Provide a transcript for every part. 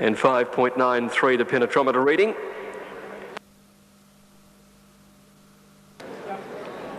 and 5.93 the penetrometer reading.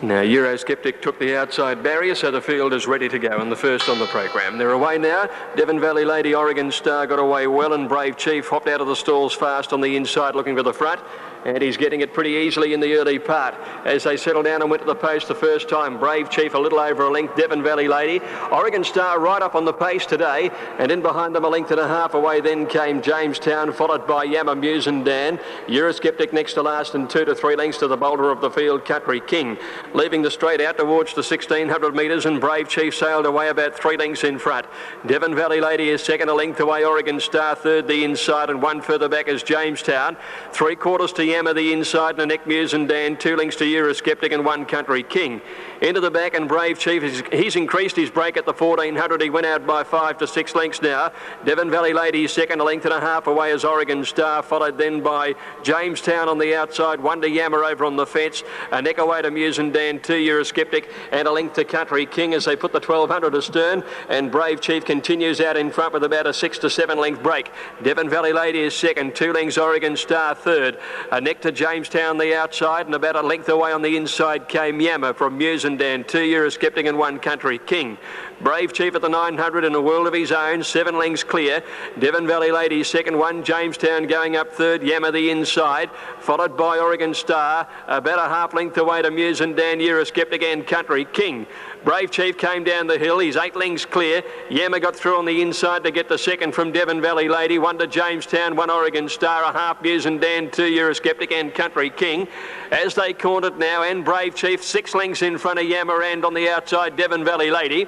Now, Eurosceptic took the outside barrier, so the field is ready to go, and the first on the program. They're away now. Devon Valley Lady, Oregon Star got away well, and Brave Chief hopped out of the stalls fast on the inside looking for the front. And he's getting it pretty easily in the early part. As they settle down and went to the post the first time, Brave Chief a little over a length, Devon Valley Lady. Oregon Star right up on the pace today, and in behind them a length and a half away then came Jamestown, followed by Yama, Muse and Dan. Eurosceptic next to last, and 2 to 3 lengths to the boulder of the field, Country King. Leaving the straight out towards the 1600 metres, and Brave Chief sailed away about 3 lengths in front. Devon Valley Lady is second, a length away, Oregon Star third the inside, and 1 further back is Jamestown. 3/4 to Yama the inside, and a neck, Muse and Dan, 2 lengths to Eurosceptic and 1 Country King. Into the back, and Brave Chief, he's increased his break at the 1400. He went out by 5 to 6 lengths now. Devon Valley Lady second, a length and a half away as Oregon Star, followed then by Jamestown on the outside, 1 to Yama over on the fence, a neck away to Muse and Dan, 2 Eurosceptic, and a length to Country King as they put the 1200 astern, and Brave Chief continues out in front with about a 6 to 7 length break. Devon Valley Lady is second, 2 lengths Oregon Star third, a neck to Jamestown the outside, and about a length away on the inside came Yama from Muse and Dan, 2 Eurosceptic and 1 Country King. Brave Chief at the 900 in a world of his own, 7 lengths clear. Devon Valley Lady second, 1 Jamestown going up third, Yama the inside, followed by Oregon Star, about a half length away to Muse and Dan, Eurosceptic and Country King. Brave Chief came down the hill, he's 8 lengths clear. Yama got through on the inside to get the second from Devon Valley Lady, 1 to Jamestown, 1 Oregon Star, a half Muse and Dan, 2 Eurosceptic and Country King. As they cornered now, and Brave Chief 6 lengths in front of Yama, and on the outside Devon Valley Lady.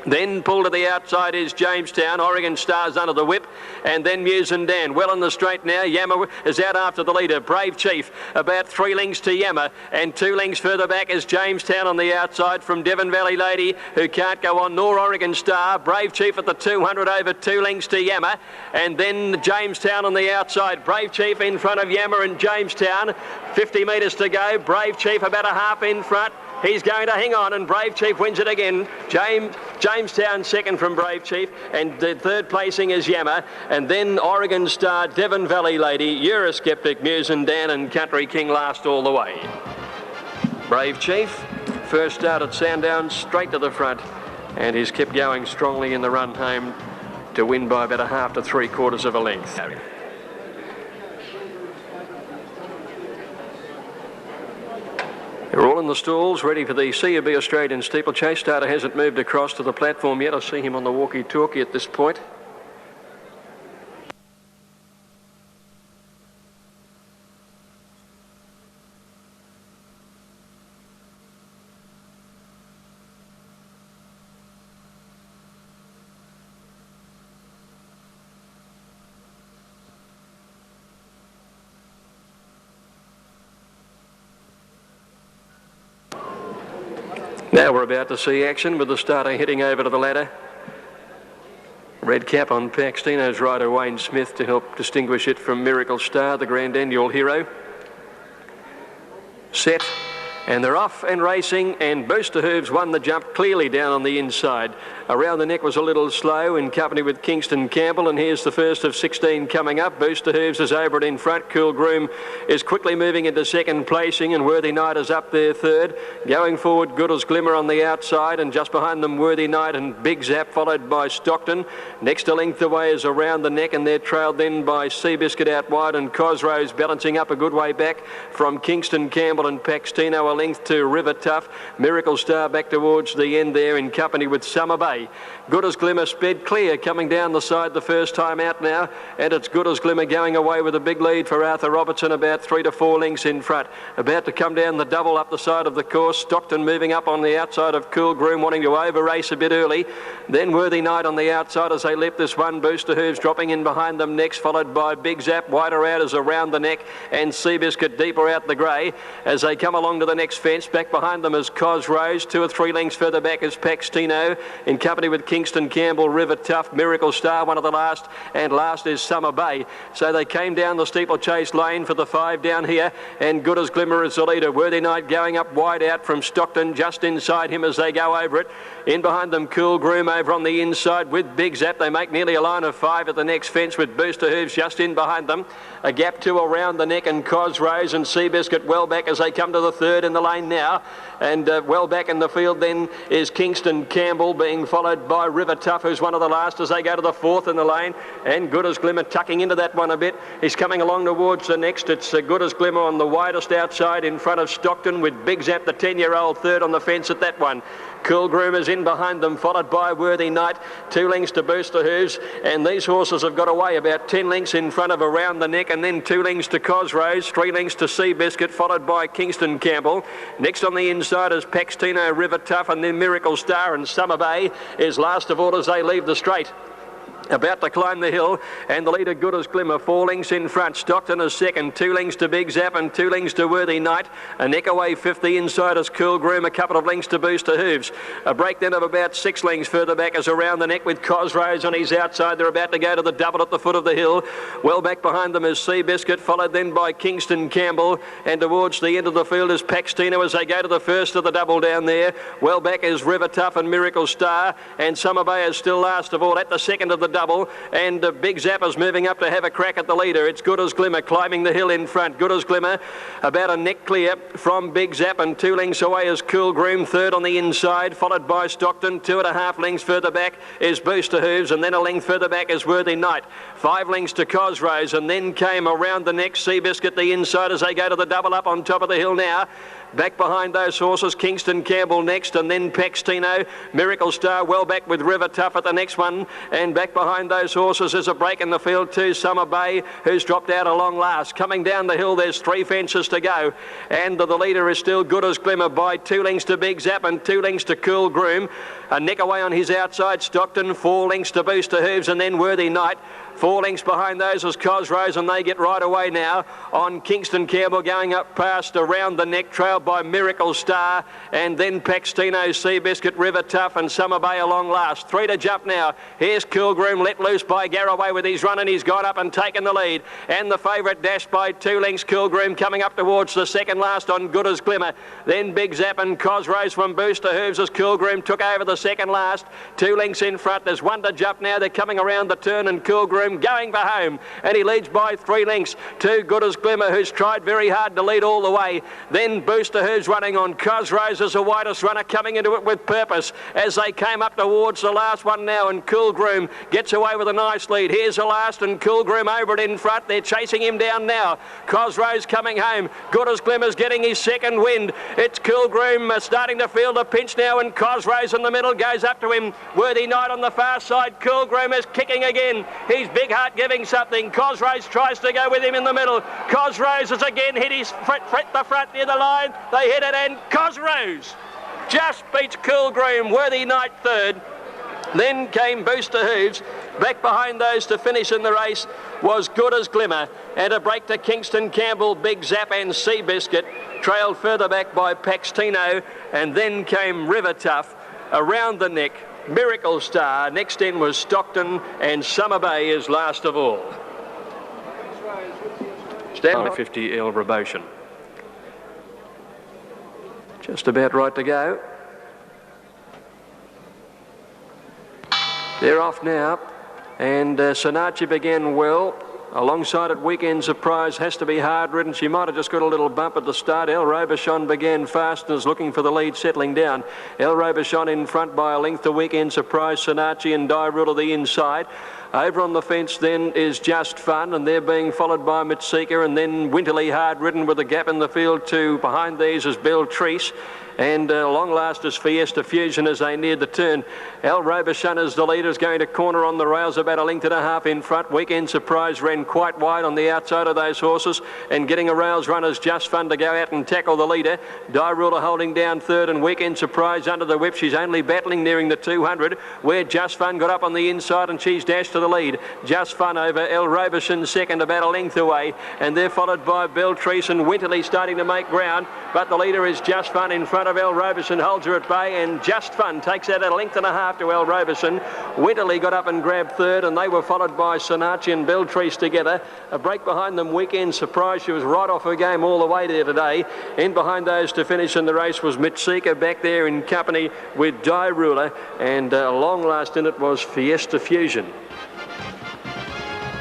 Then pulled to the outside is Jamestown. Oregon Star's under the whip. And then Muse and Dan. Well in the straight now. Yama is out after the leader. Brave Chief about 3 lengths to Yama. And 2 lengths further back is Jamestown on the outside from Devon Valley Lady, who can't go on, nor Oregon Star. Brave Chief at the 200 over 2 lengths to Yama. And then Jamestown on the outside. Brave Chief in front of Yama and Jamestown. 50 metres to go. Brave Chief about a half in front. He's going to hang on, and Brave Chief wins it again. Jamestown second from Brave Chief, and the third placing is Yama, and then Oregon Star, Devon Valley Lady, Eurosceptic, Muse and Dan, and Country King last all the way. Brave Chief first start at Sandown, straight to the front, and he's kept going strongly in the run home to win by about a half to 3/4 of a length. They're all in the stalls, ready for the CUB Australian steeplechase. Starter hasn't moved across to the platform yet. I see him on the walkie-talkie at this point. Now we're about to see action with the starter heading over to the ladder. Red cap on Paxtino's rider Wayne Smith to help distinguish it from Miracle Star, the Grand Annual hero. Set, and they're off and racing, and Booster Hooves won the jump clearly down on the inside. Around the neck was a little slow in company with Kingston Campbell, and here's the first of 16 coming up. Booster Hooves is over it in front. Cool Groom is quickly moving into second placing, and Worthy Knight is up there third. Going forward, Good as Glimmer on the outside, and just behind them Worthy Knight and Big Zap, followed by Stockton. Next a length away is Around the Neck, and they're trailed then by Seabiscuit out wide, and Cosrose balancing up a good way back from Kingston Campbell and Paxtino, a length to River Tough. Miracle Star back towards the end there in company with Summer Bay. Good as Glimmer sped clear, coming down the side the first time out now, and it's Good as Glimmer going away with a big lead for Arthur Robertson, about 3 to 4 lengths in front. About to come down the double up the side of the course. Stockton moving up on the outside of Cool Groom, wanting to over race a bit early. Then Worthy Knight on the outside as they left this one. Booster Hooves dropping in behind them next, followed by Big Zap. Wider out is Around the Neck, and Seabiscuit deeper out the grey as they come along to the next next fence. Back behind them is Cos Rose. 2 or 3 lengths further back is Paxtino, in company with Kingston Campbell, River Tough, Miracle Star, one of the last, and last is Summer Bay. So they came down the steeplechase lane for the 5 down here, and Good as Glimmer is the leader. Worthy Night going up wide out from Stockton, just inside him as they go over it. In behind them, Cool Groom over on the inside with Big Zap. They make nearly a line of 5 at the next fence with Booster Hooves just in behind them. A gap 2 around the neck, and Cos Rose and Seabiscuit well back as they come to the 3rd in the lane now. And well back in the field then is Kingston Campbell, being followed by River Tough, who's one of the last as they go to the 4th in the lane. And Good as Glimmer tucking into that one a bit. He's coming along towards the next. It's Good as Glimmer on the widest outside in front of Stockton, with Big Zap, the 10-year-old, 3rd on the fence at that one. Cool Groom is in behind them, followed by Worthy Night. 2 lengths to Booster Hooves, and these horses have got away about 10 lengths in front of Around the Neck, and then 2 lengths to Cos Rose, 3 lengths to Seabiscuit, followed by Kingston Campbell. Next on the inside is Paxtino, River Tough, and then Miracle Star, and Summer Bay is last of all as they leave the straight. About to climb the hill, and the leader Good as Glimmer, 4 lengths in front. Stockton is second, 2 lengths to Big Zap and 2 lengths to Worthy Night. A neck away 5th, the inside is Cool Groom, a couple of lengths to Booster Hooves. A break then of about 6 lengths further back is Around the Neck with Cos Rose on his outside. They're about to go to the double at the foot of the hill. Well back behind them is Seabiscuit, followed then by Kingston Campbell, and towards the end of the field is Paxtino as they go to the first of the double down there. Well back is River Tough and Miracle Star, and Summer Bay is still last of all at the second of the double, and Big Zap is moving up to have a crack at the leader. It's Good as Glimmer climbing the hill in front. Good as Glimmer about a neck clear from Big Zap, and 2 lengths away is Cool Groom, 3rd on the inside, followed by Stockton. 2.5 lengths further back is Booster Hooves, and then a length further back is Worthy Night. 5 lengths to Cos Rose, and then came Around the Neck, Seabiscuit the inside as they go to the double up on top of the hill now. Back behind those horses, Kingston Campbell next, and then Paxtino. Miracle Star well back with River Tough at the next one. And back behind those horses is a break in the field too, Summer Bay, who's dropped out a long last. Coming down the hill, there's 3 fences to go. And the leader is still Good as Glimmer by 2 lengths to Big Zap and 2 lengths to Cool Groom. A neck away on his outside, Stockton. 4 lengths to Booster Hooves, and then Worthy Night. 4 lengths behind those is Cos Rose, and they get right away now on Kingston Campbell, going up past Around the Neck, trailed by Miracle Star, and then Paxtino, Seabiscuit, River Tough, and Summer Bay along last. 3 to jump now. Here's Cool Groom, let loose by Garraway with his run, and he's got up and taken the lead. And the favourite dashed by 2 lengths, Cool Groom, coming up towards the second last on Good as Glimmer. Then Big Zap and Cos Rose from Booster Hooves as Cool Groom took over the second last. 2 lengths in front. There's 1 to jump now. They're coming around the turn, and Cool Groom going for home, and he leads by 3 lengths to Good as Glimmer, who's tried very hard to lead all the way. Then Booster Hooves running on. Cos Rose is the widest runner, coming into it with purpose as they came up towards the last one now, and Cool Groom gets away with a nice lead. Here's the last, and Cool Groom over it in front. They're chasing him down now. Cos Rose coming home. Good as Glimmer's getting his second wind. It's Cool Groom starting to feel the pinch now, and Cos Rose in the middle goes up to him. Worthy Night on the far side. Cool Groom is kicking again. He's Big Heart giving something. Cos Rose tries to go with him in the middle. Cos Rose has again hit his fret the front near the line. They hit it, and Cos Rose just beats Cool Groom. Worthy Night 3rd. Then came Booster Hooves. Back behind those to finish in the race was Good as Glimmer, and a break to Kingston Campbell, Big Zap and Seabiscuit, trailed further back by Paxtino, and then came River Tough. Around the Neck, Miracle Star. Next in was Stockton, and Summer Bay is last of all. Stanley 50 El Robotion. Just about right to go. They're off now, and Sonachi began well. Alongside it, Weekend Surprise has to be hard ridden. She might have just got a little bump at the start. El Robochon began fast and is looking for the lead, settling down. El Robochon in front by a length. The Weekend Surprise, Sonachi and Die Ruler the inside. Over on the fence then is Just Fun, and they're being followed by Mitsika, and then Winterly hard ridden with a gap in the field too. Behind these is Beltrice, and long last is Fiesta Fusion as they neared the turn. El Robochon is the leader, is going to corner on the rails about a length and a half in front. Weekend Surprise ran quite wide on the outside of those horses, and getting a rails run is Just Fun to go out and tackle the leader. Die Ruler holding down 3rd, and Weekend Surprise under the whip. She's only battling nearing the 200, where Just Fun got up on the inside, and she's dashed to the lead. Just Fun over El Roberson second, about a length away, and they're followed by Beltrice and Winterly starting to make ground, but the leader is Just Fun in front of El Roberson, holds her at bay, and Just Fun takes out a length and a half to El Roberson. Winterly got up and grabbed third, and they were followed by Sonachi and Beltrice together. A break behind them, Weekend Surprise. She was right off her game all the way there today. In behind those to finish in the race was Mitsika back there in company with Die Ruler, and long last in it was Fiesta Fusion.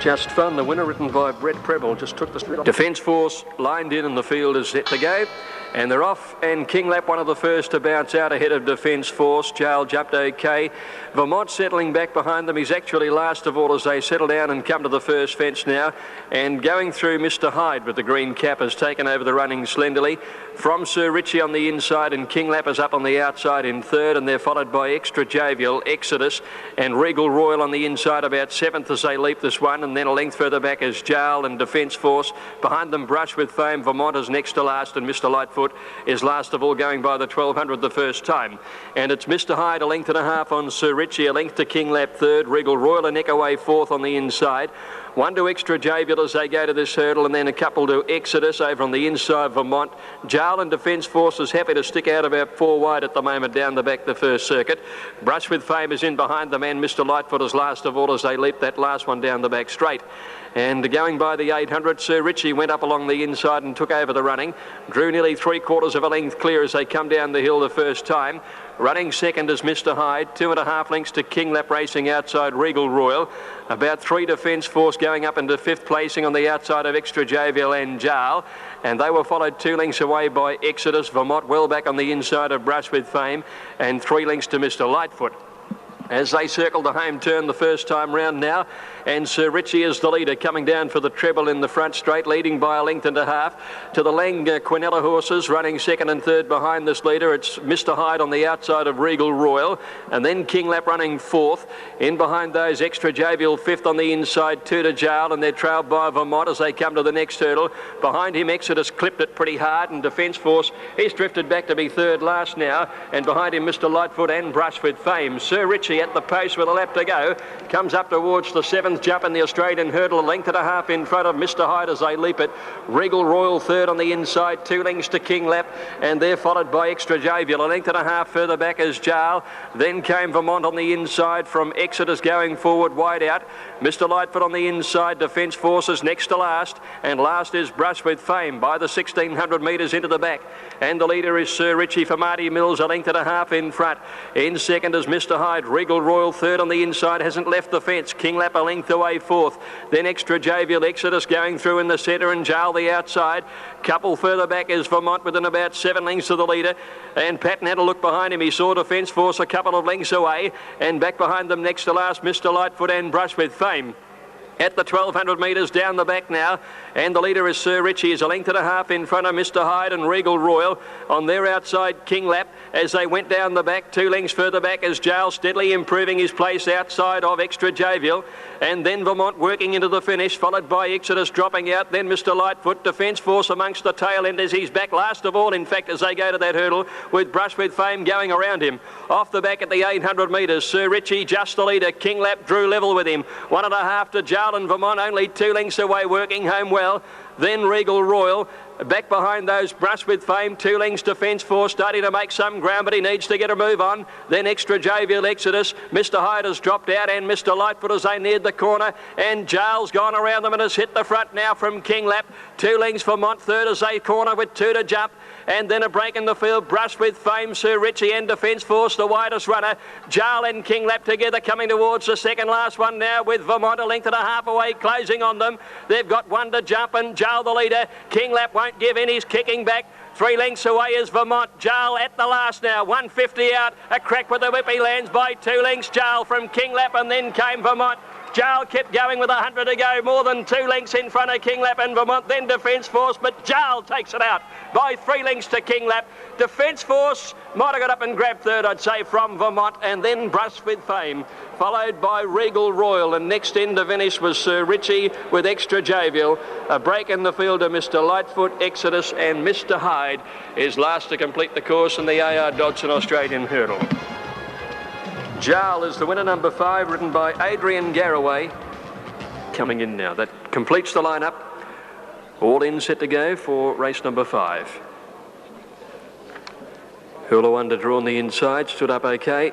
Just Fun, the winner, written by Brett Preble, just took the straight off. Defence Force lined in and the field is set to go. And they're off, and King Lap, one of the first to bounce out ahead of Defence Force. Jail jumped okay. Vermont settling back behind them. He's actually last of all as they settle down and come to the first fence now. And going through Mr. Hyde with the green cap has taken over the running slenderly. From Sir Richie on the inside, and King Lap is up on the outside in third, and they're followed by Extra Jovial, Exodus, and Regal Royal on the inside about seventh as they leap this one, and then a length further back is Jail and Defence Force. Behind them, Brush with Fame. Vermont is next to last, and Mr. Lightfoot is last of all, going by the 1200 the first time. And it's Mr. Hyde, a length and a half on Sir Richie, a length to King Lap third, Regal Royal a neck away fourth on the inside. One to Extra Jovial as they go to this hurdle, and then a couple to Exodus over on the inside, Vermont. Jail and Defence Force is happy to stick out about four wide at the moment down the back the first circuit. Brush with Fame is in behind them, and Mr. Lightfoot is last of all as they leap that last one down the back straight. And going by the 800, Sir Richie went up along the inside and took over the running. Drew nearly 3/4 of a length clear as they come down the hill the first time. Running second is Mr. Hyde, 2.5 lengths to King Lap racing outside Regal Royal. About 3 Defence Force going up into fifth placing on the outside of Extra Jovial and Jail. And they were followed 2 lengths away by Exodus. Vermont well back on the inside of Brush with Fame, and 3 lengths to Mr. Lightfoot. As they circle the home turn the first time round now, and Sir Richie is the leader, coming down for the treble in the front straight, leading by a length and a half to the Lang Quinella horses, running second and third behind this leader. It's Mr. Hyde on the outside of Regal Royal, and then King Lap running fourth. In behind those, Extra Jovial fifth on the inside, 2 to Jail, and they're trailed by Vermont as they come to the next hurdle. Behind him, Exodus clipped it pretty hard, and Defence Force, he's drifted back to be third last now, and behind him Mr. Lightfoot and Brush with Fame. Sir Richie at the post with a lap to go, comes up towards the 7th jump in the Australian hurdle, a length and a half in front of Mr. Hyde as they leap it. Regal Royal third on the inside, 2 lengths to King Lap, and they're followed by Extra Jovial, a length and a half further back as Jail. Then came Vermont on the inside from Exodus going forward wide out. Mr. Lightfoot on the inside, Defence Forces next to last, and last is Brush with Fame by the 1600 metres into the back. And the leader is Sir Richie for Marty Mills, a length and a half in front. In second is Mr. Hyde. Regal Royal third on the inside, hasn't left the fence. King Lap a length away fourth. Then Extra Jovial, Exodus going through in the centre, and Jail the outside. Couple further back is Vermont within about 7 lengths of the leader. And Patton had a look behind him. He saw Defence Force a couple of lengths away. And back behind them next to last, Mr. Lightfoot and Brush with Fame. At the 1200 metres down the back now, and the leader is Sir Richie, is a length and a half in front of Mr. Hyde and Regal Royal. On their outside, King Lap, as they went down the back, 2 lengths further back as Jail steadily improving his place outside of Extra Jovial. And then Vermont working into the finish, followed by Exodus dropping out, then Mr. Lightfoot. Defence Force amongst the tail enders. He's back last of all, in fact, as they go to that hurdle, with Brush with Fame going around him. Off the back at the 800 metres, Sir Richie just the leader. King Lap drew level with him. 1.5 to Jail, and Vermont only 2 lengths away, working home well. Then Regal Royal. Back behind those, Brush with Fame, 2 lengths Defence Force, starting to make some ground, but he needs to get a move on. Then Extra Jovial, Exodus. Mr. Hyde has dropped out, and Mr. Lightfoot as they neared the corner, and Jail's gone around them and has hit the front now from King Lap. 2 lengths for Vermont, third as they corner with 2 to jump. And then a break in the field, Brush with Fame, Sir Richie and Defence Force, the widest runner. Jail and King Lap together coming towards the second last one now, with Vermont a length and a half away, closing on them. They've got 1 to jump, and Jail the leader. King Lap won't give in, he's kicking back. 3 lengths away is Vermont. Jail at the last now, 150 out. A crack with the whip, he lands by 2 lengths. Jail from King Lap, and then came Vermont. Jail kept going with 100 to go, more than 2 lengths in front of King Lap and Vermont, then Defence Force, but Jail takes it out by 3 lengths to King Lap. Defence Force might have got up and grabbed third, I'd say, from Vermont, and then Brush with Fame, followed by Regal Royal, and next in to finish was Sir Richie with Extra Jovial. A break in the field of Mr. Lightfoot, Exodus, and Mr. Hyde is last to complete the course in the A.R. Dodson Australian Hurdle. Jarl is the winner, number 5, ridden by Adrian Garraway. Coming in now. That completes the lineup. All in, set to go for race number 5. Hula Wonder drawn the inside, stood up okay.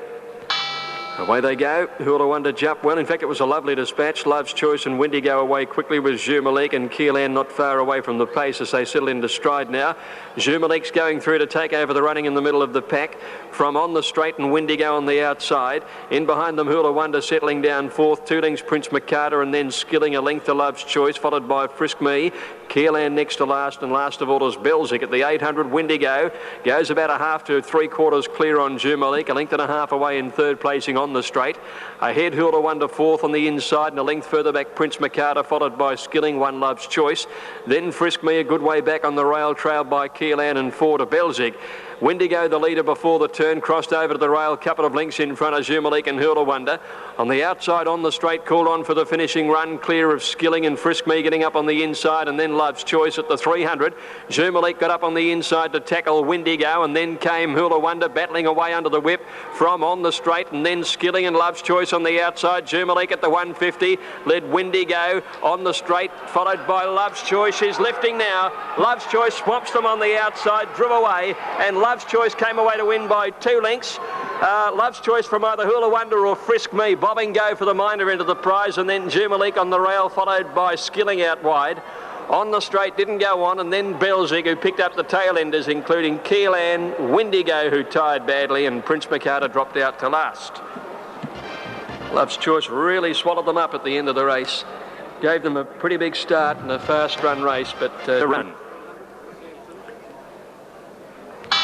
Away they go. Hula Wonder jumped well. In fact, it was a lovely dispatch. Love's Choice and Windigo away quickly with Jumalik and Keelan not far away from the pace as they settle into stride now. Jumalik's going through to take over the running in the middle of the pack. From on the straight and Windigo on the outside. In behind them, Hula Wonder settling down fourth. 2 lengths Prince Makata and then skilling a length to Love's Choice, followed by Frisk Me. Keelan next to last, and last of all is Belzic at the 800. Windigo goes about a half to 3/4 clear on Jumalik, a length and a half away in third placing on the straight. Ahead Hula Wonder fourth on the inside, and a length further back Prince Makata, followed by Skilling, One Love's Choice. Then Frisk Me a good way back on the rail, trailed by Keelan and 4 to Belzic. Windigo, the leader before the turn, crossed over to the rail, couple of lengths in front of Jumalik and Hula Wonder. On the outside, on the straight, called on for the finishing run, clear of Skilling and Frisk Me getting up on the inside, and then Love's Choice at the 300. Jumalik got up on the inside to tackle Windigo, and then came Hula Wonder battling away under the whip from on the straight, and then Skilling and Love's Choice on the outside. Jumalik at the 150, led Windigo on the straight, followed by Love's Choice. She's lifting now. Love's Choice swaps them on the outside, drew away, and Love's Choice came away to win by 2 lengths. Love's Choice from either Hula Wonder or Frisk Me. Bobbing go for the minder into the prize, and then Jumalik on the rail, followed by Skilling out wide. On the straight didn't go on, and then Belzic, who picked up the tail enders, including Keelan, Windigo, who tired badly, and Prince Makata dropped out to last. Love's Choice really swallowed them up at the end of the race. Gave them a pretty big start in a fast run race, but run.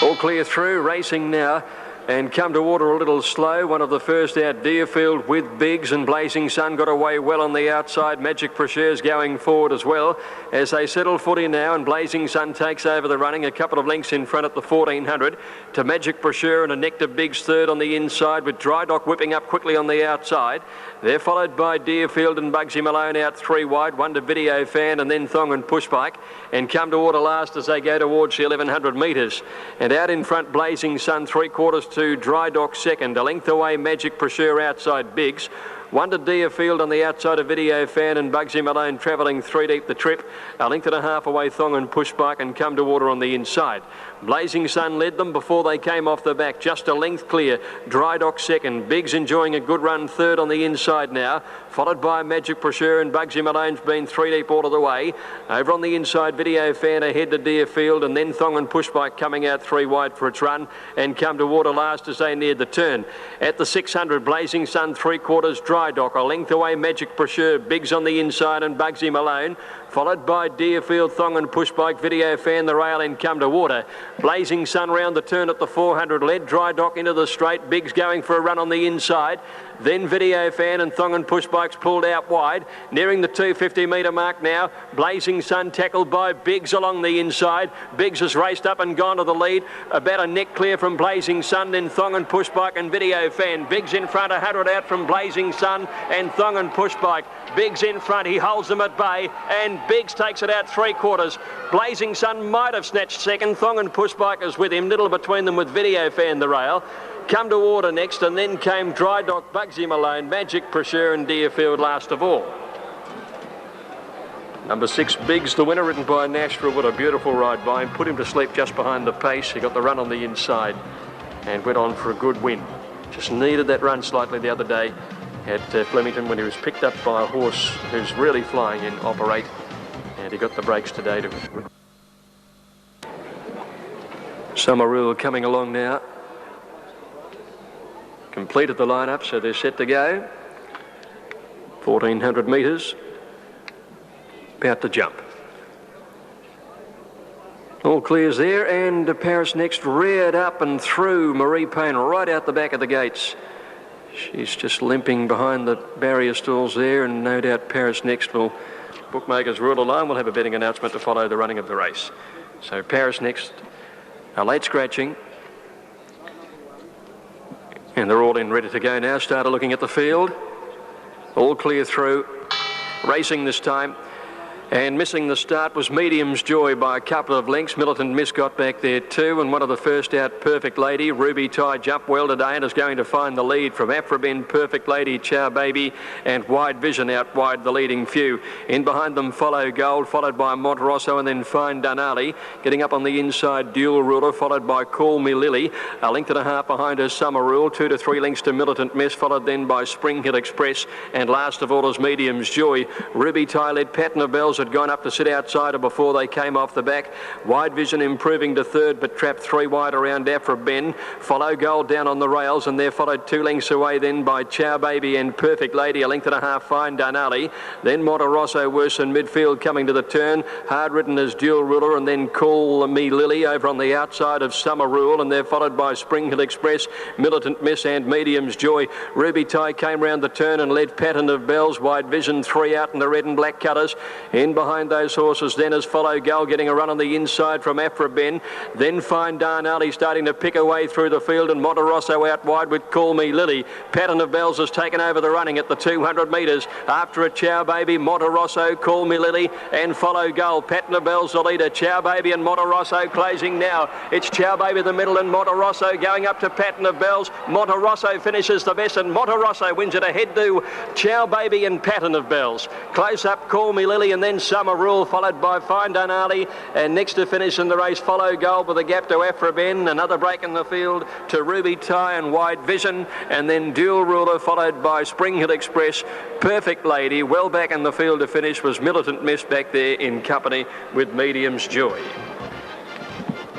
All clear through, racing now, and come to water a little slow. One of the first out, Deerfield with Biggs, and Blazing Sun got away well on the outside. Magic Precheur's going forward as well as they settle footy now, and Blazing Sun takes over the running, a couple of lengths in front at the 1400 to Magic Precheur, and a Nectar Biggs third on the inside, with Dry Dock whipping up quickly on the outside. They're followed by Deerfield and Bugsy Malone out 3 wide, 1 to Video Fan, and then Thong and Pushbike, and come to water last as they go towards the 1100 metres. And out in front, Blazing Sun 3/4 to Dry Dock second, a length away Magic Precheur outside Biggs. 1 to Deerfield on the outside of Video Fan, and Bugsy Malone travelling 3 deep the trip. A length and a half away Thong and Pushbike, and come to water on the inside. Blazing Sun led them before they came off the back, just a length clear. Dry Dock second, Biggs enjoying a good run third on the inside now, followed by Magic Precheur, and Bugsy Malone's been 3 deep all of the way. Over on the inside, Video Fan ahead to Deerfield, and then Thong and Pushbike coming out 3 wide for its run, and come to water last as they neared the turn. At the 600, Blazing Sun 3/4, Dry Dock, a length away Magic Precheur, Biggs on the inside, and Bugsy Malone, followed by Deerfield, Thong and Pushbike, Video Fan, the rail, and come to water. Blazing Sun round the turn at the 400, led Dry Dock into the straight, Biggs going for a run on the inside. Then Video Fan and Thong and Pushbike's pulled out wide, nearing the 250 metre mark now. Blazing Sun tackled by Biggs along the inside. Biggs has raced up and gone to the lead, about a neck clear from Blazing Sun, then Thong and Pushbike and Video Fan. Biggs in front, 100 out from Blazing Sun and Thong and Pushbike. Biggs in front, he holds them at bay, and Biggs takes it out 3/4. Blazing Sun might have snatched second. Thong and Pushbike is with him, little between them with Video Fan the rail. Come to water next, and then came Dry Dock, Bugsy Malone, Magic Precheur, and Deerfield last of all. Number 6, Biggs, the winner, ridden by Nashville. What a beautiful ride by him. Put him to sleep just behind the pace. He got the run on the inside and went on for a good win. Just needed that run slightly the other day at Flemington when he was picked up by a horse who's really flying in Operate, and he got the breaks today. Summerall coming along now. Completed the lineup, so they're set to go. 1400 metres. About to jump. All clears there, and Paris Next reared up and through Marie Payne right out the back of the gates. She's just limping behind the barrier stalls there, and no doubt Paris Next will, bookmakers rule alone, will have a betting announcement to follow the running of the race. So Paris Next, a late scratching. And they're all in ready to go now. Started looking at the field. All clear through. Racing this time. And missing the start was Medium's Joy by a couple of lengths. Militant Miss got back there too, and one of the first out, Perfect Lady. Ruby Tie jumped well today and is going to find the lead from Afrabin, Perfect Lady, Chow Baby, and Wide Vision out wide, the leading few. In behind them, Follow Gold, followed by Monterosso, and then Fine Dunali. Getting up on the inside, Dual Ruler, followed by Call Me Lily. A length and a half behind her, Summer Rule. 2 to 3 lengths to Militant Miss, followed then by Spring Hill Express, and last of all is Medium's Joy. Ruby Tie led. Pattern of Bells had gone up to sit outside her before they came off the back. Wide Vision improving to third, but trapped 3 wide around Afrabin. Follow Gold down on the rails, and they're followed 2 lengths away then by Chow Baby and Perfect Lady. A length and a half Fine Dunali. Then Monterosso worse in midfield coming to the turn. Hard ridden as Dual Ruler, and then Call Me Lily over on the outside of Summer Rule, and they're followed by Spring Hill Express, Militant Miss and Medium's Joy. Ruby Tie came round the turn and led Pattern of Bells. Wide Vision 3 out in the red and black colours. In behind those horses then is Follow Gold getting a run on the inside from Afrabin. Then Fine Darnali starting to pick away through the field, and Monterosso out wide with Call Me Lily. Pattern of Bells has taken over the running at the 200 metres. After a Chow Baby, Monterosso, Call Me Lily and Follow Gold. Pattern of Bells the leader. Chow Baby and Monterosso closing now. It's Chow Baby the middle and Monterosso going up to Pattern of Bells. Monterosso finishes the best, and Monterosso wins it ahead to Chow Baby and Pattern of Bells. Close up Call Me Lily, and then Summer Rule, followed by Fine Dunali, and next to finish in the race, Follow Gold with a gap to Afrabin. Another break in the field to Ruby Tie and Wide Vision, and then Dual Ruler, followed by Spring Hill Express, Perfect Lady. Well back in the field to finish was Militant Miss back there in company with Medium's Joy.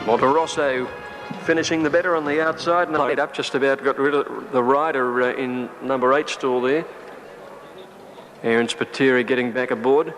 Monterosso finishing the better on the outside, and laid up, just about got rid of the rider in number 8 stall there. Aaron Spateri getting back aboard.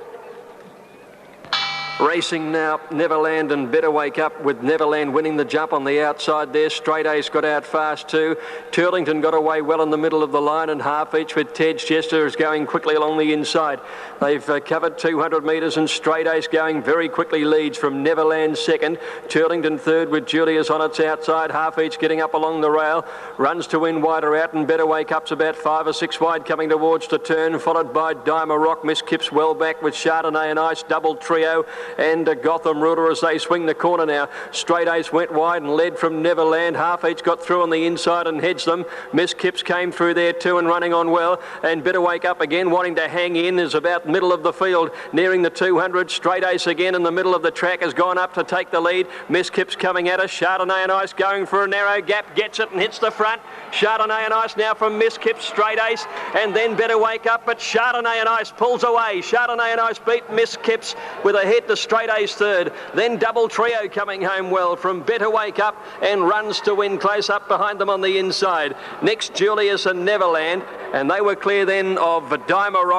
Racing now, Neverland and Better Wake Up, with Neverland winning the jump on the outside there. Straight Ace got out fast too. Turlington got away well in the middle of the line, and half each with Ted Chester is going quickly along the inside. They've covered 200 metres, and Straight Ace going very quickly leads from Neverland second. Turlington third with Julius on its outside. Half each getting up along the rail. Runs to win wider out, and Better Wake Up's about 5 or 6 wide coming towards the turn, followed by Dimer Rock. Miss Kipps well back with Chardonnay and Ice, double trio, and Gotham Ruler as they swing the corner now. Straight Ace went wide and led from Neverland. Half each got through on the inside and heads them. Miss Kipps came through there too and running on well, and Better Wake Up again wanting to hang in is about middle of the field, nearing the 200. Straight Ace again in the middle of the track has gone up to take the lead. Miss Kipps coming at us. Chardonnay and Ice going for a narrow gap, gets it and hits the front. Chardonnay and Ice now from Miss Kipps, Straight Ace, and then Better Wake Up, but Chardonnay and Ice pulls away. Chardonnay and Ice beat Miss Kipps with a head to Straight Ace third. Then Double Trio coming home well from Better Wake Up, and Runs to Win close up behind them on the inside. Next, Julius and Neverland, and they were clear then of Dimer Rock.